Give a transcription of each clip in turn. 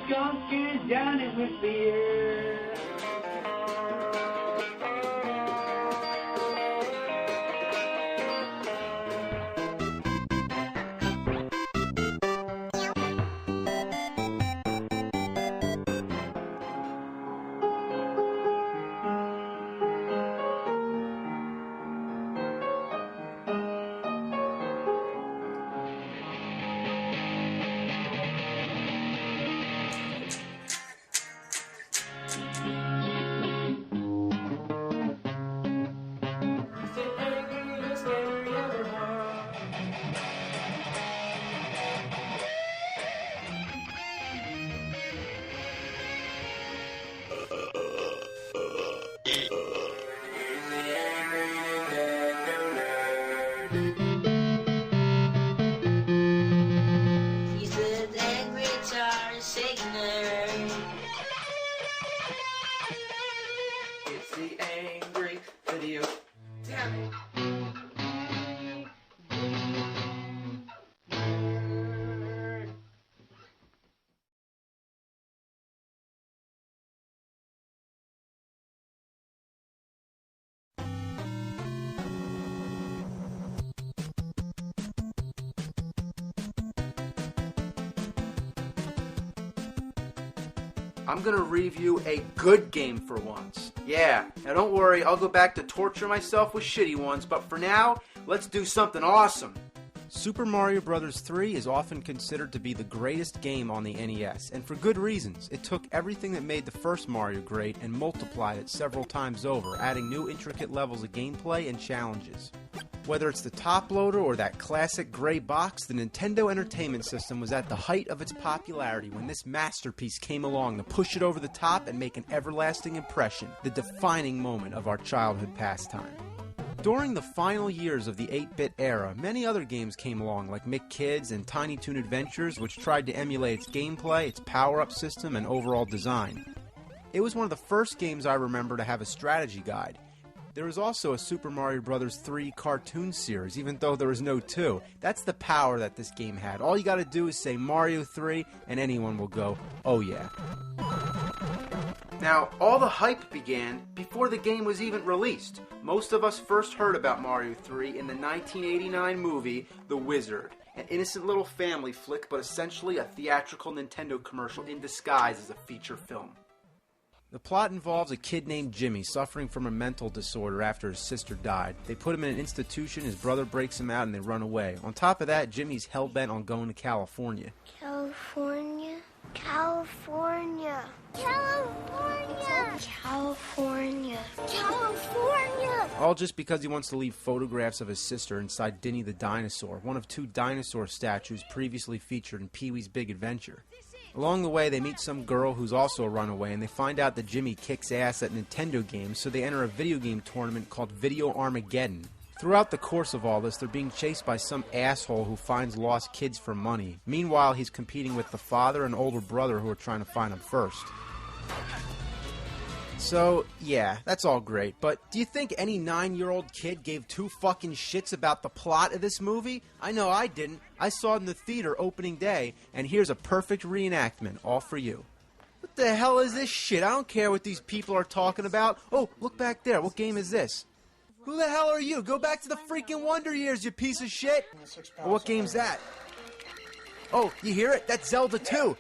skunk is down it with fear. I'm gonna review a good game for once. Yeah, now don't worry, I'll go back to torture myself with shitty ones, but for now, let's do something awesome. Super Mario Bros. 3 is often considered to be the greatest game on the NES, and for good reasons. It took everything that made the first Mario great and multiplied it several times over, adding new intricate levels of gameplay and challenges. Whether it's the top loader or that classic gray box, the Nintendo Entertainment System was at the height of its popularity when this masterpiece came along to push it over the top and make an everlasting impression, the defining moment of our childhood pastime. During the final years of the 8-bit era, many other games came along like McKids and Tiny Toon Adventures, which tried to emulate its gameplay, its power-up system, and overall design. It was one of the first games I remember to have a strategy guide. There was also a Super Mario Bros. 3 cartoon series, even though there was no 2. That's the power that this game had. All you gotta do is say Mario 3, and anyone will go, oh yeah. Now, all the hype began before the game was even released. Most of us first heard about Mario 3 in the 1989 movie, The Wizard. An innocent little family flick, but essentially a theatrical Nintendo commercial in disguise as a feature film. The plot involves a kid named Jimmy suffering from a mental disorder after his sister died. They put him in an institution, his brother breaks him out, and they run away. On top of that, Jimmy's hell-bent on going to California. California? California. California. California. California. All just because he wants to leave photographs of his sister inside Dinny the Dinosaur, one of 2 dinosaur statues previously featured in Pee-wee's Big Adventure. Along the way, they meet some girl who's also a runaway, and they find out that Jimmy kicks ass at Nintendo games, so they enter a video game tournament called Video Armageddon. Throughout the course of all this, they're being chased by some asshole who finds lost kids for money. Meanwhile, he's competing with the father and older brother who are trying to find him first. So, yeah, that's all great, but do you think any 9-year-old kid gave 2 fucking shits about the plot of this movie? I know I didn't. I saw it in the theater opening day, and here's a perfect reenactment, all for you. What the hell is this shit? I don't care what these people are talking about. Oh, look back there. What game is this? Who the hell are you? Go back to the freaking Wonder Years, you piece of shit! Oh, what game's that? Oh, you hear it? That's Zelda 2.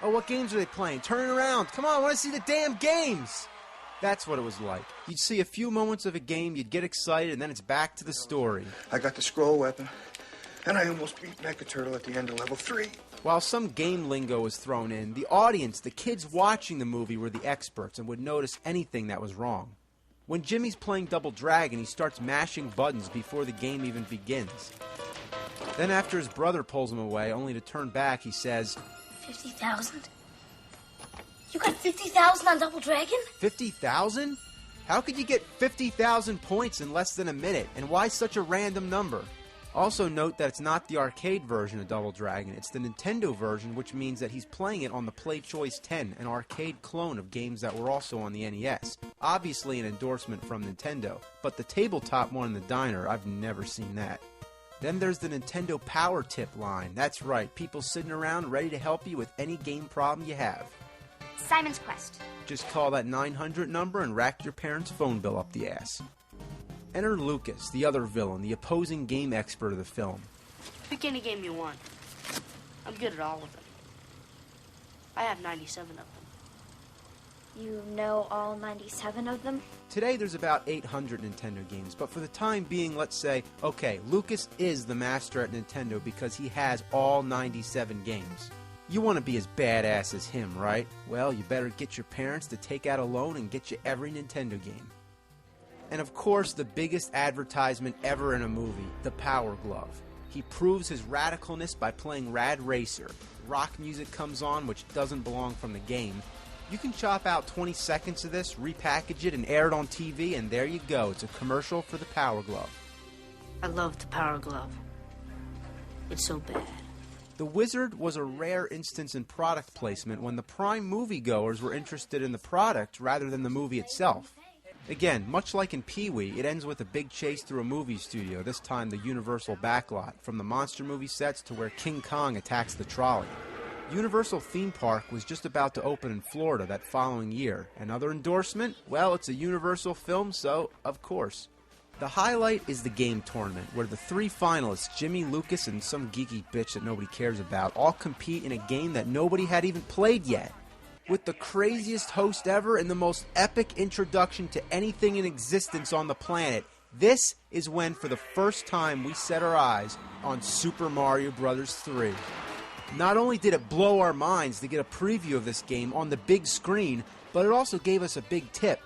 Oh, what games are they playing? Turn it around. Come on, I want to see the damn games! That's what it was like. You'd see a few moments of a game, you'd get excited, and then it's back to the story. I got the scroll weapon, and I almost beat Mecha Turtle at the end of level 3. While some game lingo was thrown in, the audience, the kids watching the movie, were the experts and would notice anything that was wrong. When Jimmy's playing Double Dragon, he starts mashing buttons before the game even begins. Then after his brother pulls him away, only to turn back, he says, 50,000? You got 50,000 on Double Dragon? 50,000? How could you get 50,000 points in less than a minute? And why such a random number? Also note that it's not the arcade version of Double Dragon, it's the Nintendo version, which means that he's playing it on the Play Choice 10, an arcade clone of games that were also on the NES. Obviously an endorsement from Nintendo, but the tabletop one in the diner, I've never seen that. Then there's the Nintendo Power Tip line. That's right, people sitting around ready to help you with any game problem you have. Simon's Quest. Just call that 900 number and rack your parents' phone bill up the ass. Enter Lucas, the other villain, the opposing game expert of the film. Pick any game you want. I'm good at all of them. I have 97 of them. You know all 97 of them? Today there's about 800 Nintendo games, but for the time being, let's say, okay, Lucas is the master at Nintendo because he has all 97 games. You want to be as badass as him, right? Well, you better get your parents to take out a loan and get you every Nintendo game. And of course, the biggest advertisement ever in a movie, the Power Glove. He proves his radicalness by playing Rad Racer. Rock music comes on, which doesn't belong from the game. You can chop out 20 seconds of this, repackage it, and air it on TV, and there you go. It's a commercial for the Power Glove. I love the Power Glove. It's so bad. The Wizard was a rare instance in product placement when the prime moviegoers were interested in the product rather than the movie itself. Again, much like in Pee-wee, it ends with a big chase through a movie studio, this time the Universal backlot, from the monster movie sets to where King Kong attacks the trolley. Universal Theme Park was just about to open in Florida that following year. Another endorsement? Well, it's a Universal film, so of course. The highlight is the game tournament, where the three finalists, Jimmy, Lucas, and some geeky bitch that nobody cares about, all compete in a game that nobody had even played yet. With the craziest host ever and the most epic introduction to anything in existence on the planet, this is when, for the first time, we set our eyes on Super Mario Bros. 3. Not only did it blow our minds to get a preview of this game on the big screen, but it also gave us a big tip.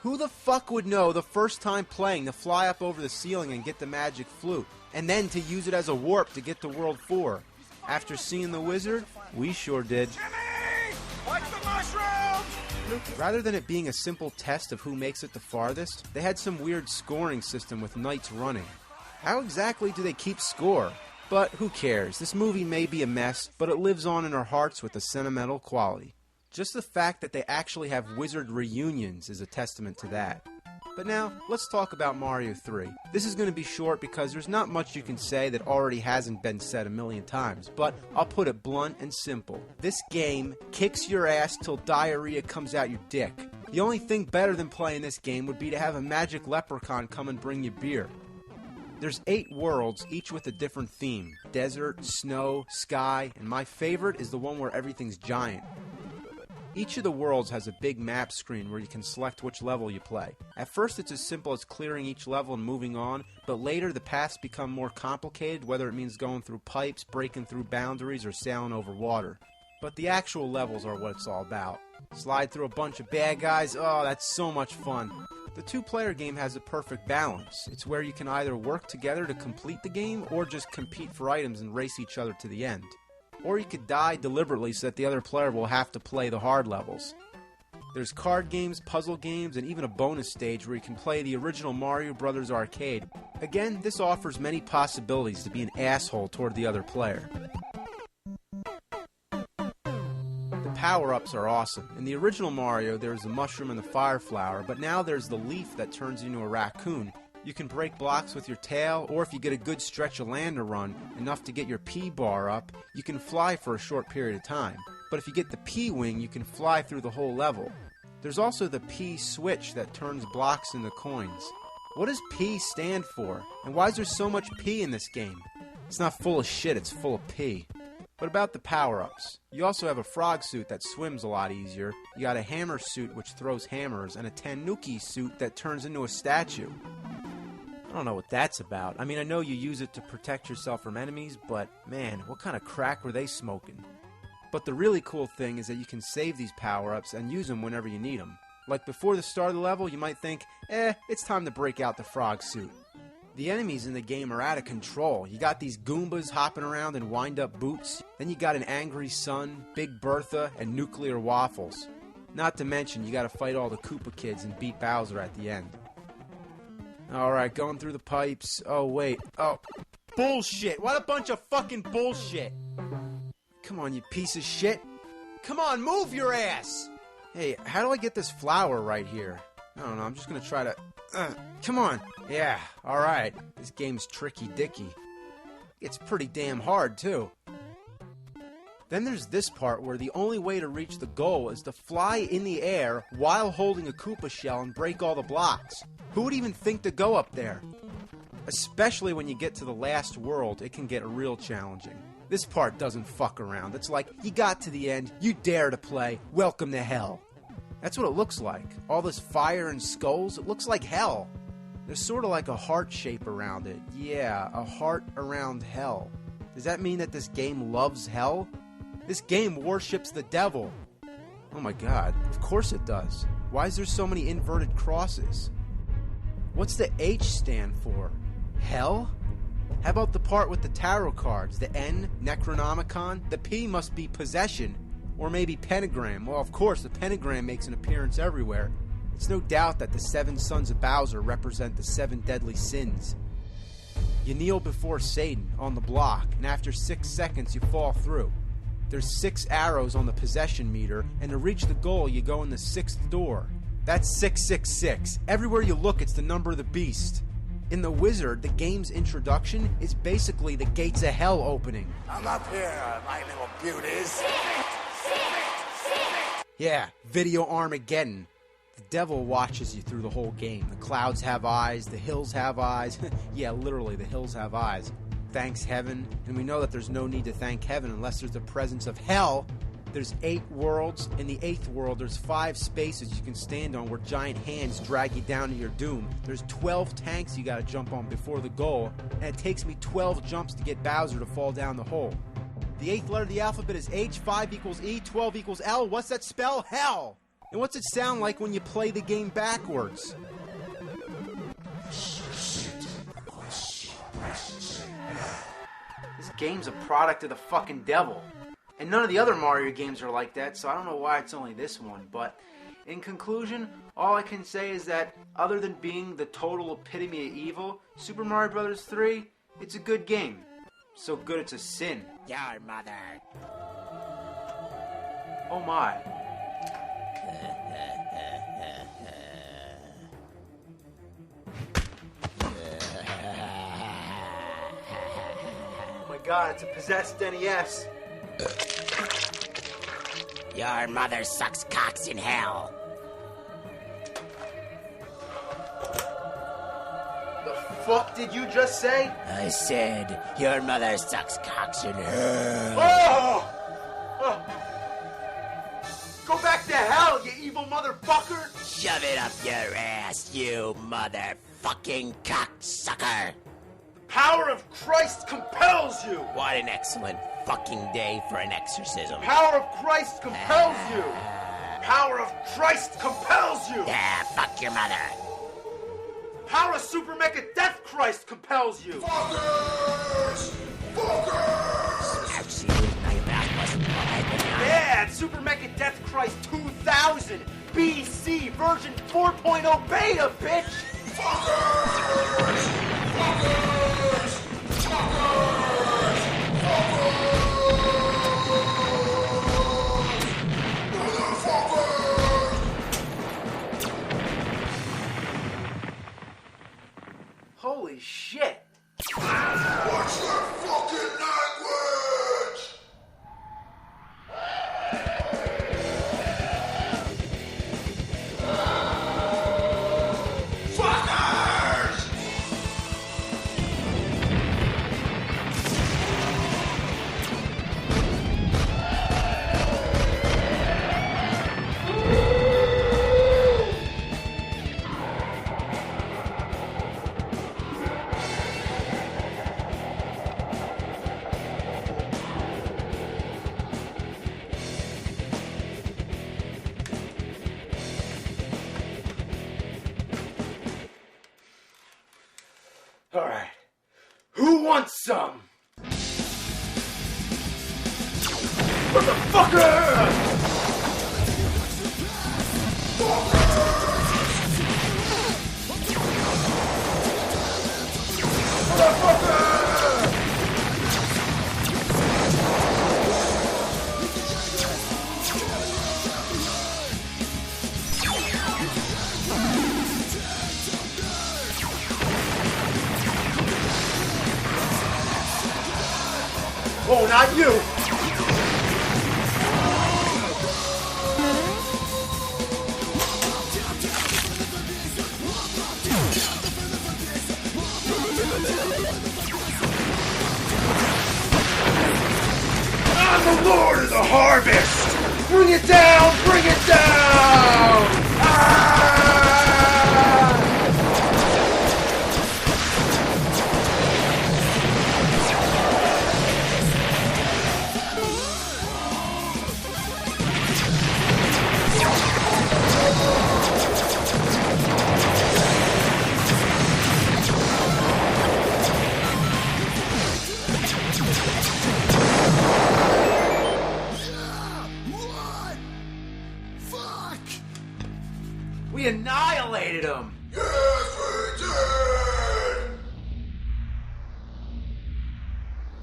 Who the fuck would know the first time playing to fly up over the ceiling and get the magic flute, and then to use it as a warp to get to World 4? After seeing the Wizard, we sure did. Jimmy! Watch the mushrooms! Rather than it being a simple test of who makes it the farthest, they had some weird scoring system with knights running. How exactly do they keep score? But who cares? This movie may be a mess, but it lives on in our hearts with a sentimental quality. Just the fact that they actually have Wizard reunions is a testament to that. But now, let's talk about Mario 3. This is going to be short because there's not much you can say that already hasn't been said a million times, but I'll put it blunt and simple. This game kicks your ass till diarrhea comes out your dick. The only thing better than playing this game would be to have a magic leprechaun come and bring you beer. There's 8 worlds, each with a different theme. Desert, snow, sky, and my favorite is the one where everything's giant. Each of the worlds has a big map screen where you can select which level you play. At first it's as simple as clearing each level and moving on, but later the paths become more complicated, whether it means going through pipes, breaking through boundaries, or sailing over water. But the actual levels are what it's all about. Slide through a bunch of bad guys, oh, that's so much fun. The 2-player game has a perfect balance. It's where you can either work together to complete the game, or just compete for items and race each other to the end. Or you could die deliberately so that the other player will have to play the hard levels. There's card games, puzzle games, and even a bonus stage where you can play the original Mario Bros. Arcade. Again, this offers many possibilities to be an asshole toward the other player. The power-ups are awesome. In the original Mario, there's the mushroom and the fire flower, but now there's the leaf that turns into a raccoon. You can break blocks with your tail, or if you get a good stretch of land to run, enough to get your P-bar up, you can fly for a short period of time. But if you get the P-wing, you can fly through the whole level. There's also the P-switch that turns blocks into coins. What does P stand for? And why is there so much P in this game? It's not full of shit, it's full of P. But about the power-ups. You also have a frog suit that swims a lot easier, you got a hammer suit which throws hammers, and a tanuki suit that turns into a statue. I don't know what that's about. I mean, I know you use it to protect yourself from enemies, but man, what kind of crack were they smoking? But the really cool thing is that you can save these power-ups and use them whenever you need them. Like before the start of the level, you might think, it's time to break out the frog suit. The enemies in the game are out of control. You got these Goombas hopping around in wind-up boots, then you got an angry sun, Big Bertha, and nuclear waffles. Not to mention, you gotta fight all the Koopa kids and beat Bowser at the end. Alright, going through the pipes. Oh, wait. Oh, bullshit! What a bunch of fucking bullshit! Come on, you piece of shit! Come on, move your ass! Hey, how do I get this flower right here? I don't know, I'm just gonna try to... come on! Yeah, alright. This game's tricky dicky. It's pretty damn hard, too. Then there's this part where the only way to reach the goal is to fly in the air while holding a Koopa shell and break all the blocks. Who would even think to go up there? Especially when you get to the last world, it can get real challenging. This part doesn't fuck around. It's like, you got to the end, you dare to play, welcome to hell. That's what it looks like. All this fire and skulls, it looks like hell. There's sort of like a heart shape around it. Yeah, a heart around hell. Does that mean that this game loves hell? This game worships the devil. Oh my god, of course it does. Why is there so many inverted crosses? What's the H stand for? Hell? How about the part with the tarot cards? The N, Necronomicon? The P must be possession. Or maybe pentagram. Well, of course, the pentagram makes an appearance everywhere. It's no doubt that the 7 sons of Bowser represent the 7 deadly sins. You kneel before Satan on the block, and after 6 seconds you fall through. There's 6 arrows on the possession meter, and to reach the goal you go in the 6th door. That's 666. Everywhere you look, it's the number of the beast. In The Wizard, the game's introduction is basically the gates of hell opening. I'm up here, my little beauties. Yeah, video Armageddon. The devil watches you through the whole game. The clouds have eyes, the hills have eyes. Yeah, literally, the hills have eyes. Thanks heaven, and we know that there's no need to thank heaven unless there's the presence of hell. There's 8 worlds. In the 8th world, there's 5 spaces you can stand on where giant hands drag you down to your doom. There's 12 tanks you gotta jump on before the goal, and it takes me 12 jumps to get Bowser to fall down the hole. The 8th letter of the alphabet is H, 5 equals E, 12 equals L. What's that spell? Hell! And what's it sound like when you play the game backwards? This game's a product of the fucking devil. And none of the other Mario games are like that, so I don't know why it's only this one. But in conclusion, all I can say is that other than being the total epitome of evil, Super Mario Bros. 3, it's a good game. So good it's a sin. Your mother. Oh my. Oh my god, it's a possessed NES. Your mother sucks cocks in hell. The fuck did you just say? I said, your mother sucks cocks in hell. Oh! Go back to hell, you evil motherfucker! Shove it up your ass, you motherfucking cocksucker. The power of Christ compels you! What an excellent fucking day for an exorcism. Power of Christ compels you! Power of Christ compels you! Yeah, fuck your mother. Power of Super Mecha Death Christ compels you! Fuckers! Fuckers! Ouch, you my back wasn't right. Yeah, it's Super Mecha Death Christ 2000 BC version 4.0 beta, bitch! Fuckers! Fuckers! Fuckers! Holy shit! What's that fucking language? Fuckers! Alright. Who wants some? Motherfucker! Oh, not you! I'm the Lord of the Harvest! Bring it down! Bring it down! Ah! We annihilated him! Yes, we did!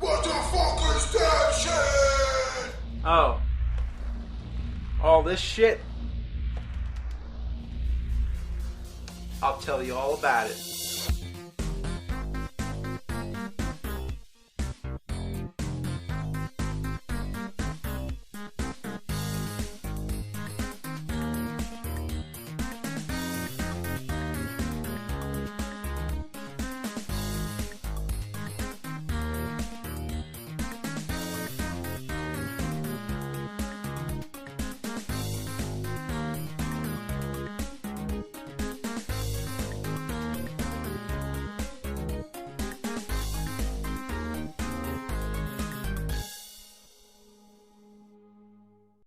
What the fuck is that shit? Oh. All this shit? I'll tell you all about it.